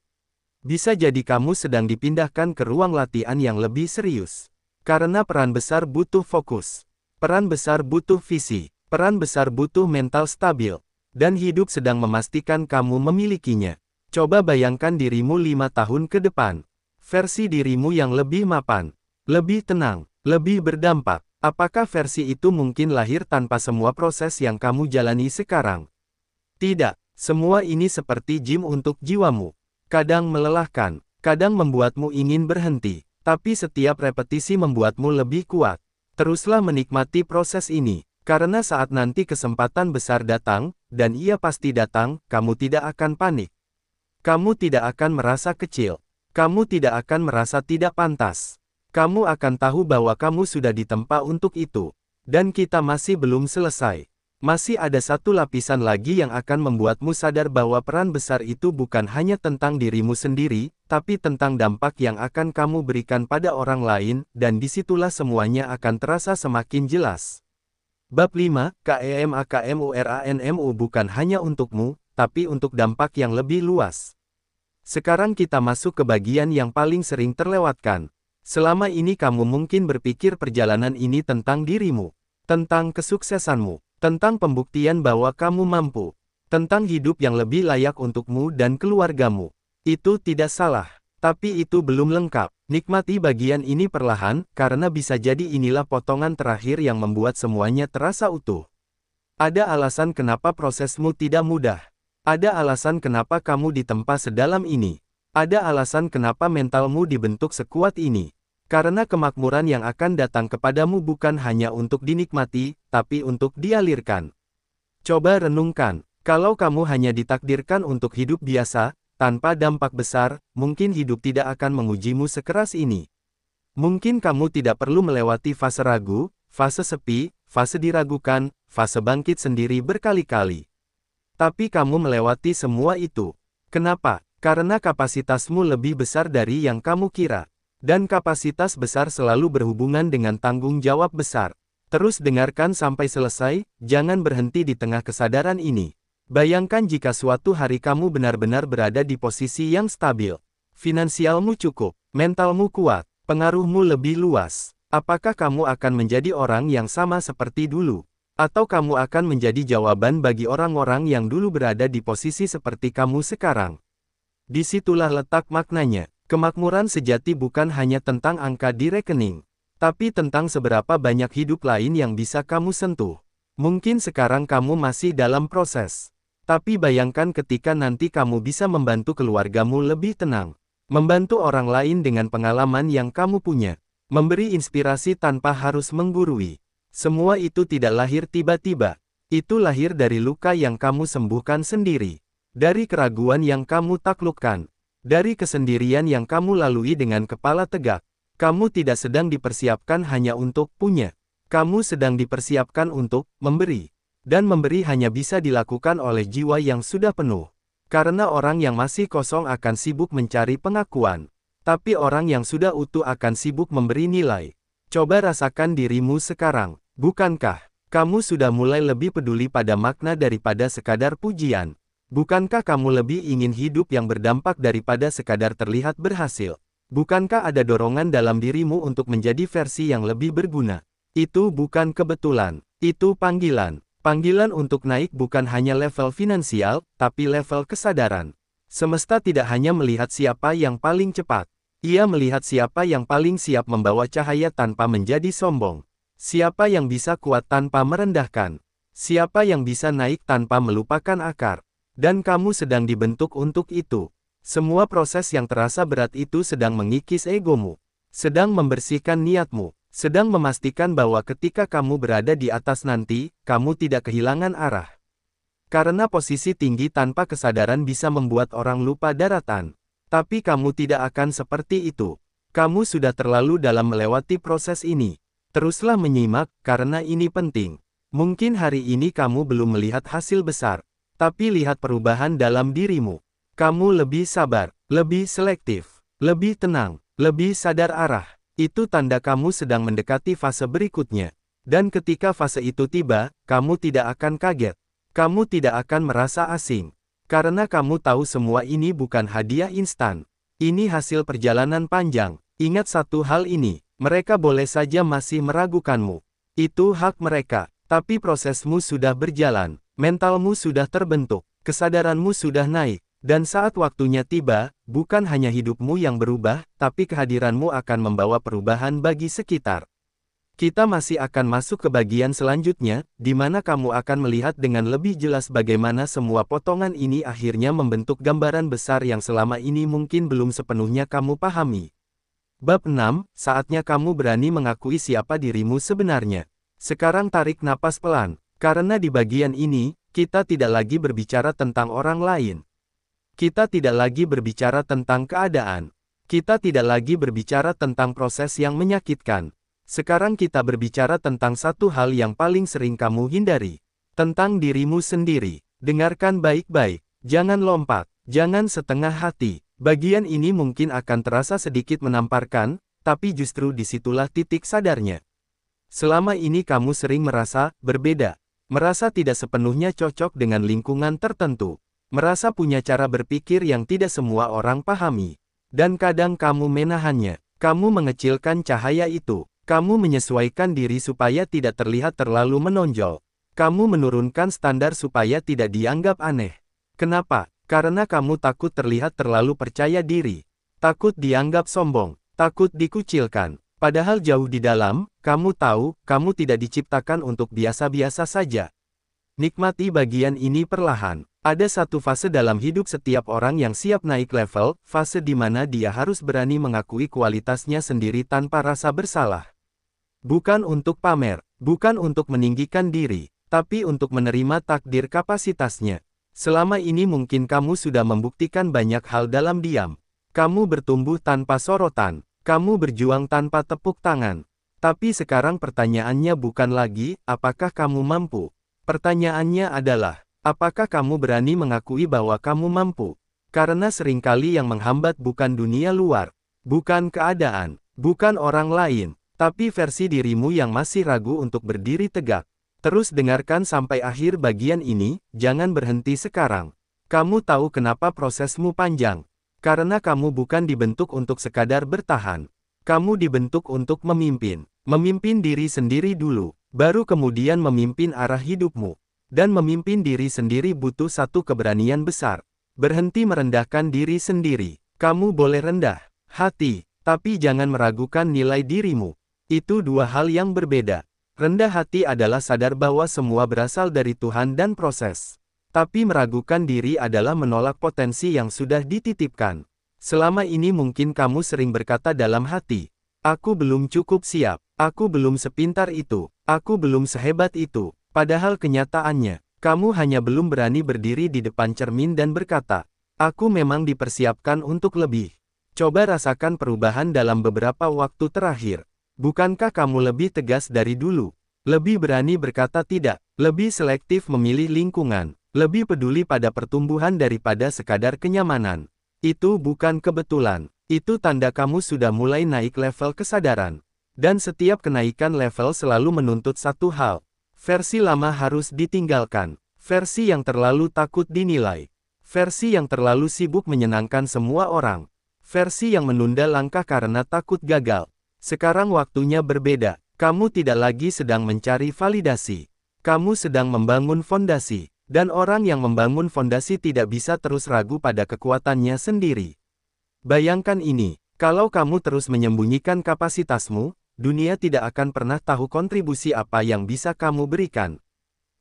Bisa jadi kamu sedang dipindahkan ke ruang latihan yang lebih serius. Karena peran besar butuh fokus. Peran besar butuh visi. Peran besar butuh mental stabil. Dan hidup sedang memastikan kamu memilikinya. Coba bayangkan dirimu 5 tahun ke depan. Versi dirimu yang lebih mapan. Lebih tenang. Lebih berdampak. Apakah versi itu mungkin lahir tanpa semua proses yang kamu jalani sekarang? Tidak. Semua ini seperti gym untuk jiwamu. Kadang melelahkan, kadang membuatmu ingin berhenti, tapi setiap repetisi membuatmu lebih kuat. Teruslah menikmati proses ini, karena saat nanti kesempatan besar datang, dan ia pasti datang, kamu tidak akan panik. Kamu tidak akan merasa kecil. Kamu tidak akan merasa tidak pantas. Kamu akan tahu bahwa kamu sudah ditempa untuk itu. Dan kita masih belum selesai. Masih ada satu lapisan lagi yang akan membuatmu sadar bahwa peran besar itu bukan hanya tentang dirimu sendiri, tapi tentang dampak yang akan kamu berikan pada orang lain, dan disitulah semuanya akan terasa semakin jelas. Bab 5, KEMAKMURANMU bukan hanya untukmu, tapi untuk dampak yang lebih luas. Sekarang kita masuk ke bagian yang paling sering terlewatkan. Selama ini kamu mungkin berpikir perjalanan ini tentang dirimu, tentang kesuksesanmu, tentang pembuktian bahwa kamu mampu, tentang hidup yang lebih layak untukmu dan keluargamu. Itu tidak salah, tapi itu belum lengkap. Nikmati bagian ini perlahan, karena bisa jadi inilah potongan terakhir yang membuat semuanya terasa utuh. Ada alasan kenapa prosesmu tidak mudah. Ada alasan kenapa kamu ditempa sedalam ini. Ada alasan kenapa mentalmu dibentuk sekuat ini. Karena kemakmuran yang akan datang kepadamu bukan hanya untuk dinikmati, tapi untuk dialirkan. Coba renungkan, kalau kamu hanya ditakdirkan untuk hidup biasa, tanpa dampak besar, mungkin hidup tidak akan mengujimu sekeras ini. Mungkin kamu tidak perlu melewati fase ragu, fase sepi, fase diragukan, fase bangkit sendiri berkali-kali. Tapi kamu melewati semua itu. Kenapa? Karena kapasitasmu lebih besar dari yang kamu kira. Dan kapasitas besar selalu berhubungan dengan tanggung jawab besar. Terus dengarkan sampai selesai, jangan berhenti di tengah kesadaran ini. Bayangkan jika suatu hari kamu benar-benar berada di posisi yang stabil. Finansialmu cukup, mentalmu kuat, pengaruhmu lebih luas. Apakah kamu akan menjadi orang yang sama seperti dulu? Atau kamu akan menjadi jawaban bagi orang-orang yang dulu berada di posisi seperti kamu sekarang? Disitulah letak maknanya. Kemakmuran sejati bukan hanya tentang angka di rekening, tapi tentang seberapa banyak hidup lain yang bisa kamu sentuh. Mungkin sekarang kamu masih dalam proses, tapi bayangkan ketika nanti kamu bisa membantu keluargamu lebih tenang, membantu orang lain dengan pengalaman yang kamu punya, memberi inspirasi tanpa harus menggurui. Semua itu tidak lahir tiba-tiba, itu lahir dari luka yang kamu sembuhkan sendiri, dari keraguan yang kamu taklukkan. Dari kesendirian yang kamu lalui dengan kepala tegak, kamu tidak sedang dipersiapkan hanya untuk punya. Kamu sedang dipersiapkan untuk memberi. Dan memberi hanya bisa dilakukan oleh jiwa yang sudah penuh. Karena orang yang masih kosong akan sibuk mencari pengakuan. Tapi orang yang sudah utuh akan sibuk memberi nilai. Coba rasakan dirimu sekarang. Bukankah kamu sudah mulai lebih peduli pada makna daripada sekadar pujian? Bukankah kamu lebih ingin hidup yang berdampak daripada sekadar terlihat berhasil? Bukankah ada dorongan dalam dirimu untuk menjadi versi yang lebih berguna? Itu bukan kebetulan, itu panggilan. Panggilan untuk naik bukan hanya level finansial, tapi level kesadaran. Semesta tidak hanya melihat siapa yang paling cepat. Ia melihat siapa yang paling siap membawa cahaya tanpa menjadi sombong. Siapa yang bisa kuat tanpa merendahkan. Siapa yang bisa naik tanpa melupakan akar. Dan kamu sedang dibentuk untuk itu. Semua proses yang terasa berat itu sedang mengikis egomu. Sedang membersihkan niatmu. Sedang memastikan bahwa ketika kamu berada di atas nanti, kamu tidak kehilangan arah. Karena posisi tinggi tanpa kesadaran bisa membuat orang lupa daratan. Tapi kamu tidak akan seperti itu. Kamu sudah terlalu dalam melewati proses ini. Teruslah menyimak, karena ini penting. Mungkin hari ini kamu belum melihat hasil besar. Tapi lihat perubahan dalam dirimu. Kamu lebih sabar, lebih selektif, lebih tenang, lebih sadar arah. Itu tanda kamu sedang mendekati fase berikutnya. Dan ketika fase itu tiba, kamu tidak akan kaget. Kamu tidak akan merasa asing. Karena kamu tahu semua ini bukan hadiah instan. Ini hasil perjalanan panjang. Ingat satu hal ini, mereka boleh saja masih meragukanmu. Itu hak mereka. Tapi prosesmu sudah berjalan. Mentalmu sudah terbentuk. Kesadaranmu sudah naik. Dan saat waktunya tiba, bukan hanya hidupmu yang berubah, tapi kehadiranmu akan membawa perubahan bagi sekitar. Kita masih akan masuk ke bagian selanjutnya, di mana kamu akan melihat dengan lebih jelas bagaimana semua potongan ini akhirnya membentuk gambaran besar yang selama ini mungkin belum sepenuhnya kamu pahami. Bab 6, saatnya kamu berani mengakui siapa dirimu sebenarnya. Sekarang tarik napas pelan, karena di bagian ini, kita tidak lagi berbicara tentang orang lain. Kita tidak lagi berbicara tentang keadaan. Kita tidak lagi berbicara tentang proses yang menyakitkan. Sekarang kita berbicara tentang satu hal yang paling sering kamu hindari. Tentang dirimu sendiri. Dengarkan baik-baik. Jangan lompat. Jangan setengah hati. Bagian ini mungkin akan terasa sedikit menamparkan, tapi justru disitulah titik sadarnya. Selama ini kamu sering merasa berbeda. Merasa tidak sepenuhnya cocok dengan lingkungan tertentu. Merasa punya cara berpikir yang tidak semua orang pahami. Dan kadang kamu menahannya. Kamu mengecilkan cahaya itu. Kamu menyesuaikan diri supaya tidak terlihat terlalu menonjol. Kamu menurunkan standar supaya tidak dianggap aneh. Kenapa? Karena kamu takut terlihat terlalu percaya diri. Takut dianggap sombong. Takut dikucilkan. Padahal jauh di dalam, kamu tahu, kamu tidak diciptakan untuk biasa-biasa saja. Nikmati bagian ini perlahan. Ada satu fase dalam hidup setiap orang yang siap naik level, fase di mana dia harus berani mengakui kualitasnya sendiri tanpa rasa bersalah. Bukan untuk pamer, bukan untuk meninggikan diri, tapi untuk menerima takdir kapasitasnya. Selama ini mungkin kamu sudah membuktikan banyak hal dalam diam. Kamu bertumbuh tanpa sorotan, kamu berjuang tanpa tepuk tangan. Tapi sekarang pertanyaannya bukan lagi, apakah kamu mampu? Pertanyaannya adalah, apakah kamu berani mengakui bahwa kamu mampu? Karena seringkali yang menghambat bukan dunia luar, bukan keadaan, bukan orang lain, tapi versi dirimu yang masih ragu untuk berdiri tegak. Terus dengarkan sampai akhir bagian ini, jangan berhenti sekarang. Kamu tahu kenapa prosesmu panjang? Karena kamu bukan dibentuk untuk sekadar bertahan. Kamu dibentuk untuk memimpin. Memimpin diri sendiri dulu, baru kemudian memimpin arah hidupmu. Dan memimpin diri sendiri butuh satu keberanian besar. Berhenti merendahkan diri sendiri. Kamu boleh rendah hati, tapi jangan meragukan nilai dirimu. Itu dua hal yang berbeda. Rendah hati adalah sadar bahwa semua berasal dari Tuhan dan proses. Tapi meragukan diri adalah menolak potensi yang sudah dititipkan. Selama ini mungkin kamu sering berkata dalam hati, aku belum cukup siap, aku belum sepintar itu, aku belum sehebat itu. Padahal kenyataannya, kamu hanya belum berani berdiri di depan cermin dan berkata, aku memang dipersiapkan untuk lebih. Coba rasakan perubahan dalam beberapa waktu terakhir. Bukankah kamu lebih tegas dari dulu? Lebih berani berkata tidak, lebih selektif memilih lingkungan, lebih peduli pada pertumbuhan daripada sekadar kenyamanan. Itu bukan kebetulan. Itu tanda kamu sudah mulai naik level kesadaran. Dan setiap kenaikan level selalu menuntut satu hal. Versi lama harus ditinggalkan. Versi yang terlalu takut dinilai. Versi yang terlalu sibuk menyenangkan semua orang. Versi yang menunda langkah karena takut gagal. Sekarang waktunya berbeda. Kamu tidak lagi sedang mencari validasi. Kamu sedang membangun fondasi. Dan orang yang membangun fondasi tidak bisa terus ragu pada kekuatannya sendiri. Bayangkan ini, kalau kamu terus menyembunyikan kapasitasmu, dunia tidak akan pernah tahu kontribusi apa yang bisa kamu berikan.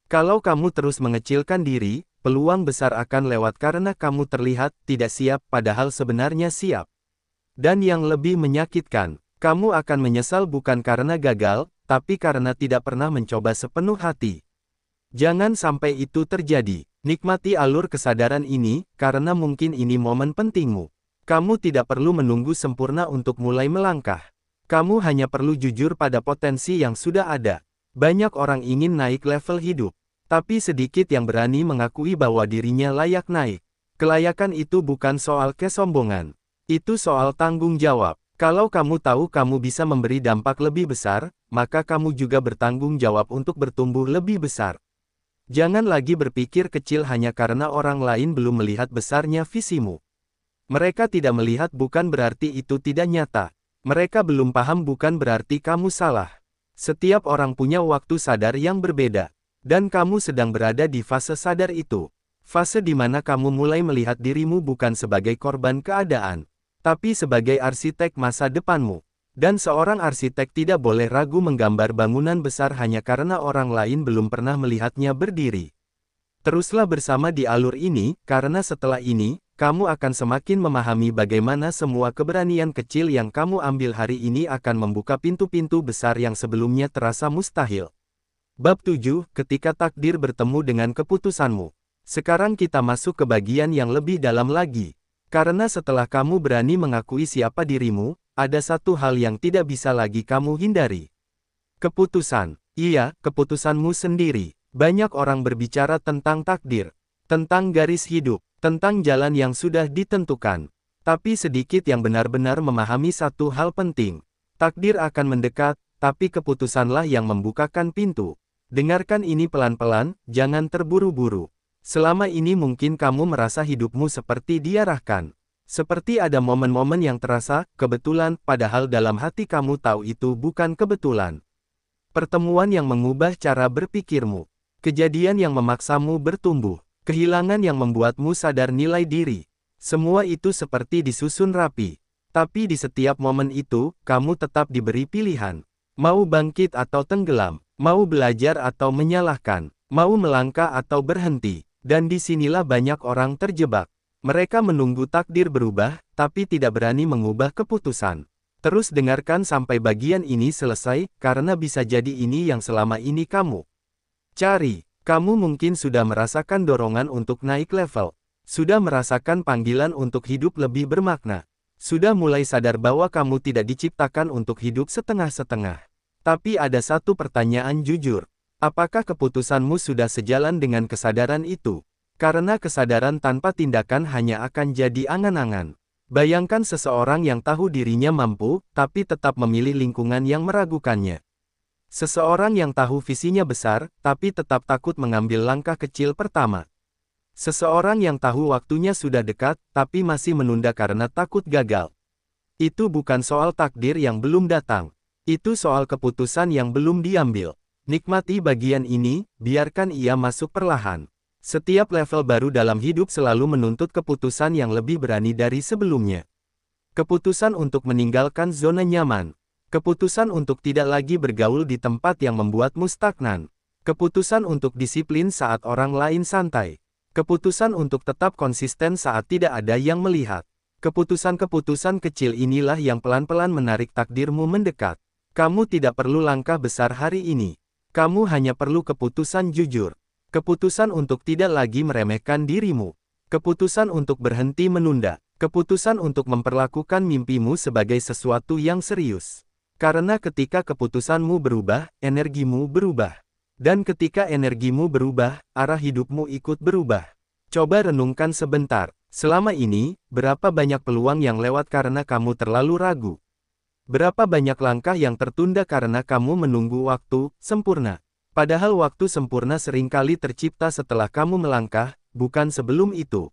Kalau kamu terus mengecilkan diri, peluang besar akan lewat karena kamu terlihat tidak siap padahal sebenarnya siap. Dan yang lebih menyakitkan, Kamu akan menyesal bukan karena gagal, tapi karena tidak pernah mencoba sepenuh hati. Jangan sampai itu terjadi. Nikmati alur kesadaran ini, karena mungkin ini momen pentingmu. Kamu tidak perlu menunggu sempurna untuk mulai melangkah. Kamu hanya perlu jujur pada potensi yang sudah ada. Banyak orang ingin naik level hidup, tapi sedikit yang berani mengakui bahwa dirinya layak naik. Kelayakan itu bukan soal kesombongan. Itu soal tanggung jawab. Kalau kamu tahu kamu bisa memberi dampak lebih besar, maka kamu juga bertanggung jawab untuk bertumbuh lebih besar. Jangan lagi berpikir kecil hanya karena orang lain belum melihat besarnya visimu. Mereka tidak melihat bukan berarti itu tidak nyata. Mereka belum paham bukan berarti kamu salah. Setiap orang punya waktu sadar yang berbeda. Dan kamu sedang berada di fase sadar itu. Fase di mana kamu mulai melihat dirimu bukan sebagai korban keadaan, tapi sebagai arsitek masa depanmu. Dan seorang arsitek tidak boleh ragu menggambar bangunan besar hanya karena orang lain belum pernah melihatnya berdiri. Teruslah bersama di alur ini, karena setelah ini, kamu akan semakin memahami bagaimana semua keberanian kecil yang kamu ambil hari ini akan membuka pintu-pintu besar yang sebelumnya terasa mustahil. Bab 7, ketika takdir bertemu dengan keputusanmu. Sekarang kita masuk ke bagian yang lebih dalam lagi. Karena setelah kamu berani mengakui siapa dirimu, ada satu hal yang tidak bisa lagi kamu hindari. Keputusan. Iya, keputusanmu sendiri. Banyak orang berbicara tentang takdir, tentang garis hidup, tentang jalan yang sudah ditentukan. Tapi sedikit yang benar-benar memahami satu hal penting. Takdir akan mendekat, tapi keputusanlah yang membukakan pintu. Dengarkan ini pelan-pelan, jangan terburu-buru. Selama ini mungkin kamu merasa hidupmu seperti diarahkan. Seperti ada momen-momen yang terasa kebetulan, padahal dalam hati kamu tahu itu bukan kebetulan. Pertemuan yang mengubah cara berpikirmu. Kejadian yang memaksamu bertumbuh. Kehilangan yang membuatmu sadar nilai diri. Semua itu seperti disusun rapi. Tapi di setiap momen itu, kamu tetap diberi pilihan. Mau bangkit atau tenggelam. Mau belajar atau menyalahkan. Mau melangkah atau berhenti. Dan disinilah banyak orang terjebak. Mereka menunggu takdir berubah, tapi tidak berani mengubah keputusan. Terus dengarkan sampai bagian ini selesai, karena bisa jadi ini yang selama ini kamu cari. Kamu mungkin sudah merasakan dorongan untuk naik level. Sudah merasakan panggilan untuk hidup lebih bermakna. Sudah mulai sadar bahwa kamu tidak diciptakan untuk hidup setengah-setengah. Tapi ada satu pertanyaan jujur. Apakah keputusanmu sudah sejalan dengan kesadaran itu? Karena kesadaran tanpa tindakan hanya akan jadi angan-angan. Bayangkan seseorang yang tahu dirinya mampu, tapi tetap memilih lingkungan yang meragukannya. Seseorang yang tahu visinya besar, tapi tetap takut mengambil langkah kecil pertama. Seseorang yang tahu waktunya sudah dekat, tapi masih menunda karena takut gagal. Itu bukan soal takdir yang belum datang. Itu soal keputusan yang belum diambil. Nikmati bagian ini, biarkan ia masuk perlahan. Setiap level baru dalam hidup selalu menuntut keputusan yang lebih berani dari sebelumnya. Keputusan untuk meninggalkan zona nyaman. Keputusan untuk tidak lagi bergaul di tempat yang membuatmu stagnan. Keputusan untuk disiplin saat orang lain santai. Keputusan untuk tetap konsisten saat tidak ada yang melihat. Keputusan-keputusan kecil inilah yang pelan-pelan menarik takdirmu mendekat. Kamu tidak perlu langkah besar hari ini. Kamu hanya perlu keputusan jujur. Keputusan untuk tidak lagi meremehkan dirimu. Keputusan untuk berhenti menunda. Keputusan untuk memperlakukan mimpimu sebagai sesuatu yang serius. Karena ketika keputusanmu berubah, energimu berubah. Dan ketika energimu berubah, arah hidupmu ikut berubah. Coba renungkan sebentar. Selama ini, berapa banyak peluang yang lewat karena kamu terlalu ragu? Berapa banyak langkah yang tertunda karena kamu menunggu waktu sempurna? Padahal waktu sempurna seringkali tercipta setelah kamu melangkah, bukan sebelum itu.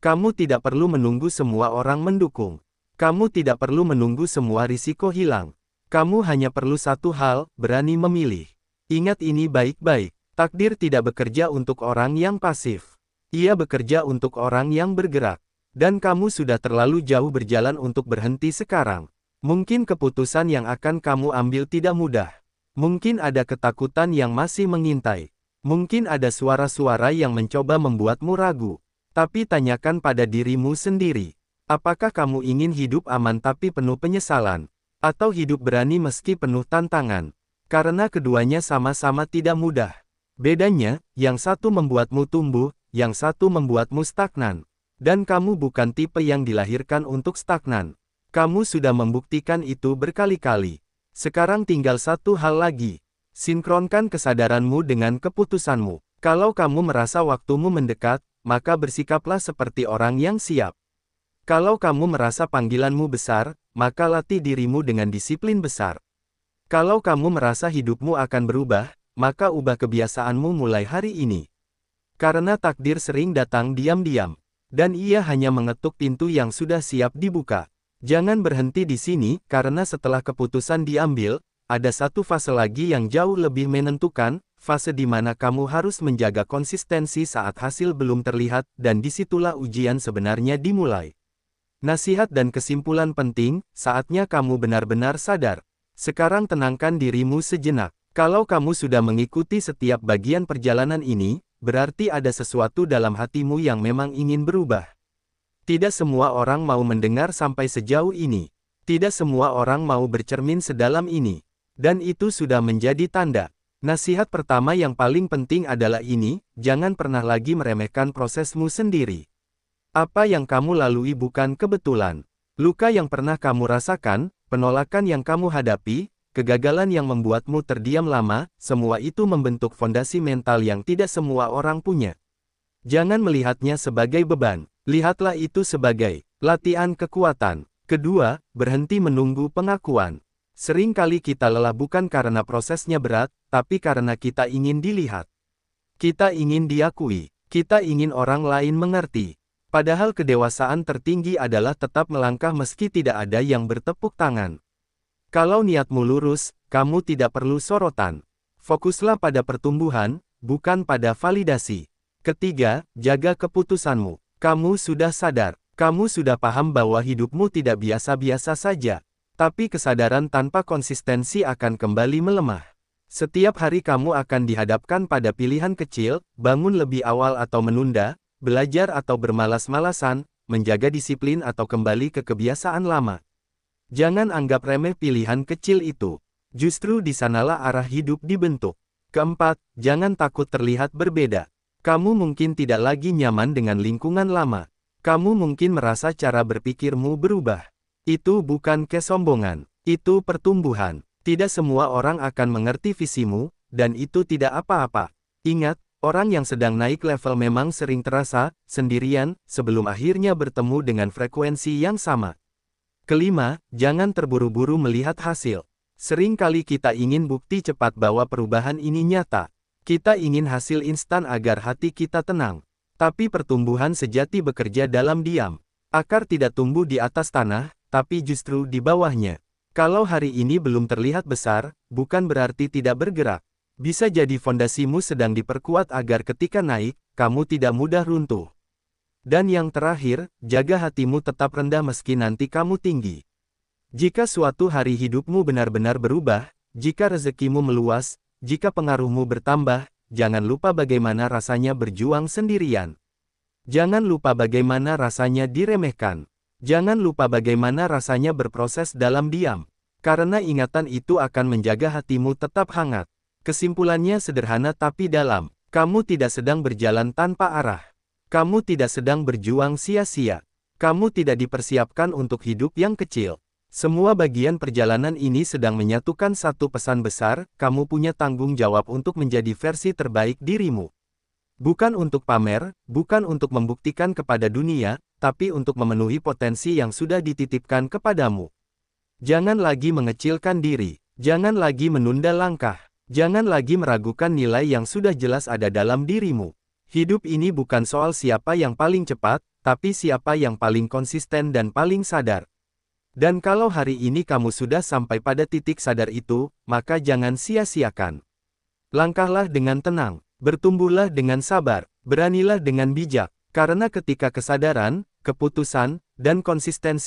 Kamu tidak perlu menunggu semua orang mendukung. Kamu tidak perlu menunggu semua risiko hilang. Kamu hanya perlu satu hal, berani memilih. Ingat ini baik-baik. Takdir tidak bekerja untuk orang yang pasif. Ia bekerja untuk orang yang bergerak. Dan kamu sudah terlalu jauh berjalan untuk berhenti sekarang. Mungkin keputusan yang akan kamu ambil tidak mudah. Mungkin ada ketakutan yang masih mengintai. Mungkin ada suara-suara yang mencoba membuatmu ragu. Tapi tanyakan pada dirimu sendiri. Apakah kamu ingin hidup aman tapi penuh penyesalan? Atau hidup berani meski penuh tantangan? Karena keduanya sama-sama tidak mudah. Bedanya, yang satu membuatmu tumbuh, yang satu membuatmu stagnan. Dan kamu bukan tipe yang dilahirkan untuk stagnan. Kamu sudah membuktikan itu berkali-kali. Sekarang tinggal satu hal lagi. Sinkronkan kesadaranmu dengan keputusanmu. Kalau kamu merasa waktumu mendekat, maka bersikaplah seperti orang yang siap. Kalau kamu merasa panggilanmu besar, maka latih dirimu dengan disiplin besar. Kalau kamu merasa hidupmu akan berubah, maka ubah kebiasaanmu mulai hari ini. Karena takdir sering datang diam-diam. Dan ia hanya mengetuk pintu yang sudah siap dibuka. Jangan berhenti di sini, karena setelah keputusan diambil, ada satu fase lagi yang jauh lebih menentukan, fase di mana kamu harus menjaga konsistensi saat hasil belum terlihat, dan disitulah ujian sebenarnya dimulai. Nasihat dan kesimpulan penting, saatnya kamu benar-benar sadar. Sekarang tenangkan dirimu sejenak. Kalau kamu sudah mengikuti setiap bagian perjalanan ini, berarti ada sesuatu dalam hatimu yang memang ingin berubah. Tidak semua orang mau mendengar sampai sejauh ini. Tidak semua orang mau bercermin sedalam ini. Dan itu sudah menjadi tanda. Nasihat pertama yang paling penting adalah ini, jangan pernah lagi meremehkan prosesmu sendiri. Apa yang kamu lalui bukan kebetulan. Luka yang pernah kamu rasakan, penolakan yang kamu hadapi, kegagalan yang membuatmu terdiam lama, semua itu membentuk fondasi mental yang tidak semua orang punya. Jangan melihatnya sebagai beban, lihatlah itu sebagai latihan kekuatan. Kedua, berhenti menunggu pengakuan. Sering kali kita lelah bukan karena prosesnya berat, tapi karena kita ingin dilihat. Kita ingin diakui, kita ingin orang lain mengerti. Padahal kedewasaan tertinggi adalah tetap melangkah meski tidak ada yang bertepuk tangan. Kalau niatmu lurus, kamu tidak perlu sorotan. Fokuslah pada pertumbuhan, bukan pada validasi. Ketiga, jaga keputusanmu. Kamu sudah sadar, kamu sudah paham bahwa hidupmu tidak biasa-biasa saja. Tapi kesadaran tanpa konsistensi akan kembali melemah. Setiap hari kamu akan dihadapkan pada pilihan kecil, bangun lebih awal atau menunda, belajar atau bermalas-malasan, menjaga disiplin atau kembali ke kebiasaan lama. Jangan anggap remeh pilihan kecil itu. Justru di sanalah arah hidup dibentuk. Keempat, jangan takut terlihat berbeda. Kamu mungkin tidak lagi nyaman dengan lingkungan lama. Kamu mungkin merasa cara berpikirmu berubah. Itu bukan kesombongan, itu pertumbuhan. Tidak semua orang akan mengerti visimu, dan itu tidak apa-apa. Ingat, orang yang sedang naik level memang sering terasa sendirian sebelum akhirnya bertemu dengan frekuensi yang sama. Kelima, jangan terburu-buru melihat hasil. Sering kali kita ingin bukti cepat bahwa perubahan ini nyata. Kita ingin hasil instan agar hati kita tenang. Tapi pertumbuhan sejati bekerja dalam diam. Akar tidak tumbuh di atas tanah, tapi justru di bawahnya. Kalau hari ini belum terlihat besar, bukan berarti tidak bergerak. Bisa jadi fondasimu sedang diperkuat agar ketika naik, kamu tidak mudah runtuh. Dan yang terakhir, jaga hatimu tetap rendah meski nanti kamu tinggi. Jika suatu hari hidupmu benar-benar berubah, jika rezekimu meluas, jika pengaruhmu bertambah, jangan lupa bagaimana rasanya berjuang sendirian. Jangan lupa bagaimana rasanya diremehkan. Jangan lupa bagaimana rasanya berproses dalam diam. Karena ingatan itu akan menjaga hatimu tetap hangat. Kesimpulannya sederhana tapi dalam. Kamu tidak sedang berjalan tanpa arah. Kamu tidak sedang berjuang sia-sia. Kamu tidak dipersiapkan untuk hidup yang kecil. Semua bagian perjalanan ini sedang menyatukan satu pesan besar, kamu punya tanggung jawab untuk menjadi versi terbaik dirimu. Bukan untuk pamer, bukan untuk membuktikan kepada dunia, tapi untuk memenuhi potensi yang sudah dititipkan kepadamu. Jangan lagi mengecilkan diri. Jangan lagi menunda langkah. Jangan lagi meragukan nilai yang sudah jelas ada dalam dirimu. Hidup ini bukan soal siapa yang paling cepat, tapi siapa yang paling konsisten dan paling sadar. Dan kalau hari ini kamu sudah sampai pada titik sadar itu, maka jangan sia-siakan. Langkahlah dengan tenang, bertumbuhlah dengan sabar, beranilah dengan bijak, karena ketika kesadaran, keputusan, dan konsistensi